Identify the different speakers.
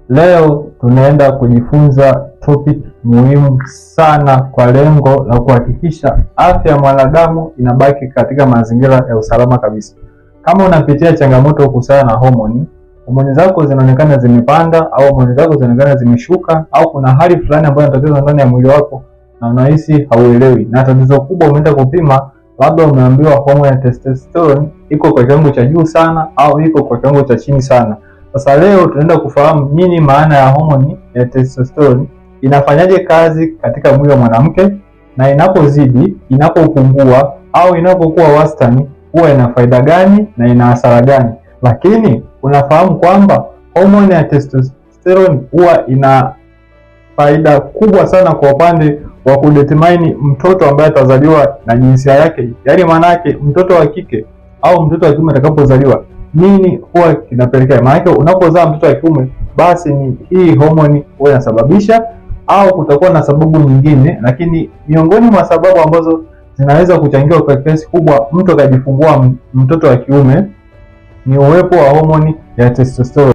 Speaker 1: Leo tunaenda kujifunza topic muhimu sana kwa lengo la kuhakikisha afya ya mwanadamu inabaki katika mazingira ya usalama kabisa. Kama unapitia changamoto kuhusiana na homoni zako zinaonekana zimepanda au homoni zako zinaonekana zimeshuka, au kuna hali fulani ambayo inatokea ndani ya mwili wako na unahisi hauelewi, na tatizo kubwa umeenda kupima, labda umeambiwa homoni ya testosterone iko kwa kiwango cha juu sana au iko kwa kiwango cha chini sana. Sasa leo tunaenda kufahamu nini maana ya homoni ya testosterone, inafanyaje kazi katika mwili wa mwanamke, na inapozidi, inapopungua au inapokuwa wastani huwa ina faida gani na ina hasara gani. Lakini unafahamu kwamba homoni ya testosterone huwa ina faida kubwa sana kwa upande wa kudetermine mtoto ambaye atazaliwa na jinsia yake, yaani maana yake mtoto wa kike au mtoto wa kiume atakapozaliwa nini huwa kinapelekea. Maana unapozaa mtoto wa kiume, basi ni hii homoni huwa inasababisha, au kutakuwa na sababu nyingine, lakini miongoni mwa sababu ambazo zinaweza kuchangiwa kwa kiasi kubwa mtu akajifungua mtoto wa kiume ni uwepo wa homoni ya testosterone.